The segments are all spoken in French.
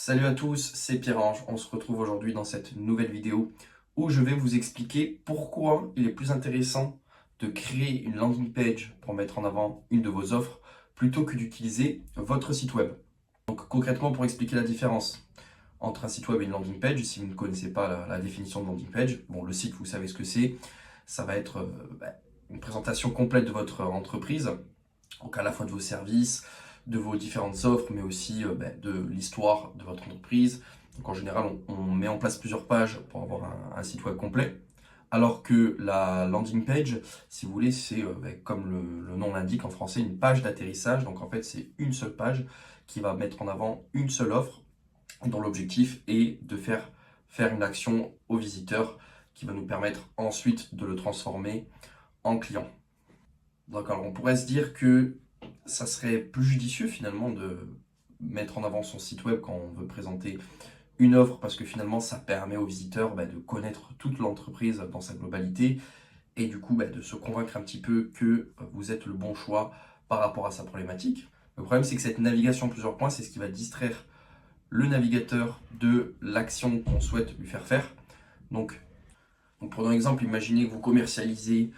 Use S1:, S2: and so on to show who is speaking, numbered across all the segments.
S1: Salut à tous, c'est Pierre-Ange. On se retrouve aujourd'hui dans cette nouvelle vidéo où je vais vous expliquer pourquoi il est plus intéressant de créer une landing page pour mettre en avant une de vos offres plutôt que d'utiliser votre site web. Donc concrètement, pour expliquer la différence entre un site web et une landing page, si vous ne connaissez pas la définition de landing page, bon, le site, vous savez ce que c'est, ça va être une présentation complète de votre entreprise, donc à la fois de vos services, de vos différentes offres, mais aussi de l'histoire de votre entreprise. Donc en général, on met en place plusieurs pages pour avoir un site web complet. Alors que la landing page, si vous voulez, c'est comme le nom l'indique en français, une page d'atterrissage. Donc en fait, c'est une seule page qui va mettre en avant une seule offre dont l'objectif est de faire une action au visiteur qui va nous permettre ensuite de le transformer en client. Donc alors on pourrait se dire que ça serait plus judicieux finalement de mettre en avant son site web quand on veut présenter une offre parce que finalement ça permet aux visiteurs de connaître toute l'entreprise dans sa globalité et du coup de se convaincre un petit peu que vous êtes le bon choix par rapport à sa problématique. Le problème c'est que cette navigation en plusieurs points, c'est ce qui va distraire le navigateur de l'action qu'on souhaite lui faire faire. Donc prenons exemple, imaginez que vous commercialisez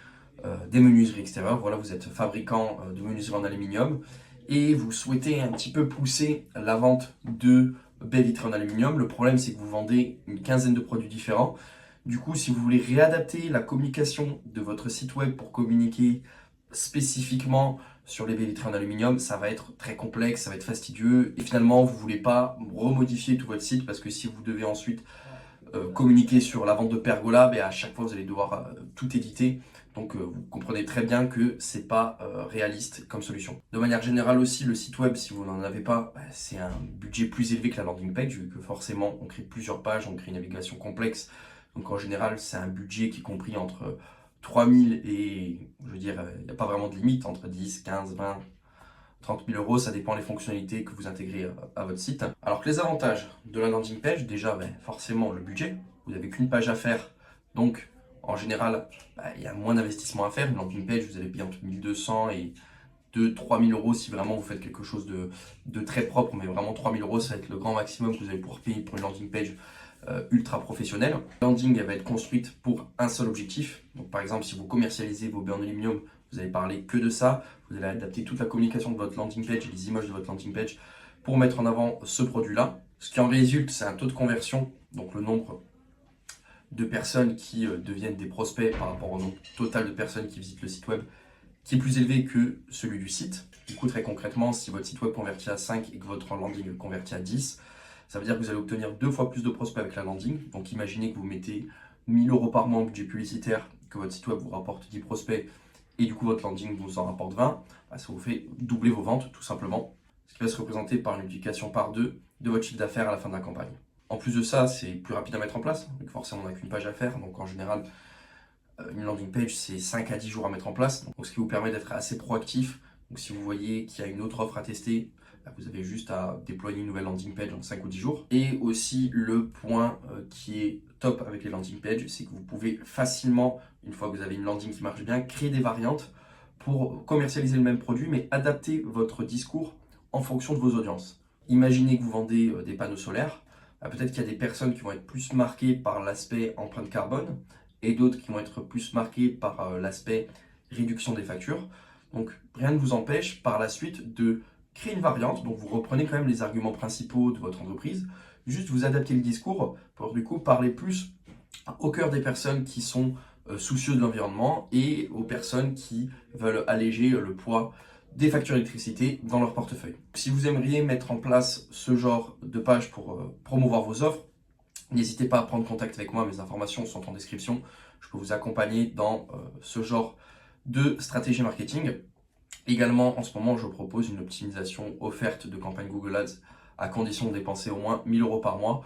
S1: des menuiseries extérieures. Voilà, vous êtes fabricant de menuiseries en aluminium et vous souhaitez un petit peu pousser la vente de baies vitrées en aluminium. Le problème, c'est que vous vendez une quinzaine de produits différents. Du coup, si vous voulez réadapter la communication de votre site web pour communiquer spécifiquement sur les baies vitrées en aluminium, ça va être très complexe, ça va être fastidieux. Et finalement, vous ne voulez pas remodifier tout votre site parce que si vous devez ensuite communiquer sur la vente de pergola, à chaque fois vous allez devoir tout éditer. Donc vous comprenez très bien que c'est pas réaliste comme solution. De manière générale aussi, le site web, si vous n'en avez pas, c'est un budget plus élevé que la landing page, vu que forcément on crée plusieurs pages, on crée une navigation complexe. Donc en général, c'est un budget qui est compris entre 3000 et, je veux dire, il n'y a pas vraiment de limite, entre 10, 15, 20, 30 000 euros, ça dépend des fonctionnalités que vous intégrez à votre site. Alors que les avantages de la landing page, déjà forcément le budget, vous n'avez qu'une page à faire, donc en général il y a moins d'investissement à faire. Une landing page, vous allez payer entre 1200 et 2-3 000 euros si vraiment vous faites quelque chose de très propre, mais vraiment 3 000 euros, ça va être le grand maximum que vous allez pouvoir payer pour une landing page ultra professionnelle. La landing, elle va être construite pour un seul objectif. Donc par exemple, si vous commercialisez vos baies en aluminium, vous allez parler que de ça. Vous allez adapter toute la communication de votre landing page et les images de votre landing page pour mettre en avant ce produit-là. Ce qui en résulte, c'est un taux de conversion, donc le nombre de personnes qui deviennent des prospects par rapport au nombre total de personnes qui visitent le site web, qui est plus élevé que celui du site. Du coup, très concrètement, si votre site web convertit à 5 et que votre landing convertit à 10, ça veut dire que vous allez obtenir 2 fois plus de prospects avec la landing. Donc imaginez que vous mettez 1000 euros par mois en budget publicitaire, que votre site web vous rapporte 10 prospects et du coup votre landing vous en rapporte 20, ça vous fait doubler vos ventes tout simplement. Ce qui va se représenter par une multiplication par 2 de votre chiffre d'affaires à la fin de la campagne. En plus de ça, c'est plus rapide à mettre en place. Donc forcément, on n'a qu'une page à faire. Donc en général, une landing page, c'est 5 à 10 jours à mettre en place. Donc ce qui vous permet d'être assez proactif. Donc si vous voyez qu'il y a une autre offre à tester, vous avez juste à déployer une nouvelle landing page en 5 ou 10 jours. Et aussi, le point qui est top avec les landing pages, c'est que vous pouvez facilement, une fois que vous avez une landing qui marche bien, créer des variantes pour commercialiser le même produit, mais adapter votre discours en fonction de vos audiences. Imaginez que vous vendez des panneaux solaires. Peut-être qu'il y a des personnes qui vont être plus marquées par l'aspect empreinte carbone et d'autres qui vont être plus marquées par l'aspect réduction des factures. Donc rien ne vous empêche par la suite de créer une variante, donc vous reprenez quand même les arguments principaux de votre entreprise, juste vous adaptez le discours pour du coup parler plus au cœur des personnes qui sont soucieux de l'environnement et aux personnes qui veulent alléger le poids des factures d'électricité dans leur portefeuille. Si vous aimeriez mettre en place ce genre de page pour promouvoir vos offres, n'hésitez pas à prendre contact avec moi, mes informations sont en description. Je peux vous accompagner dans ce genre de stratégie marketing. Également, en ce moment, je propose une optimisation offerte de campagne Google Ads à condition de dépenser au moins 1000 euros par mois.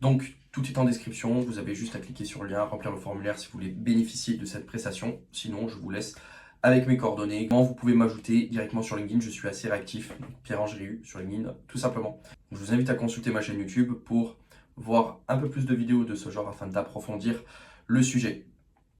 S1: Donc, tout est en description. Vous avez juste à cliquer sur le lien, remplir le formulaire si vous voulez bénéficier de cette prestation. Sinon, je vous laisse avec mes coordonnées. Vous pouvez m'ajouter directement sur LinkedIn. Je suis assez réactif. Pierre-Ange Rieu sur LinkedIn, tout simplement. Je vous invite à consulter ma chaîne YouTube pour voir un peu plus de vidéos de ce genre afin d'approfondir le sujet.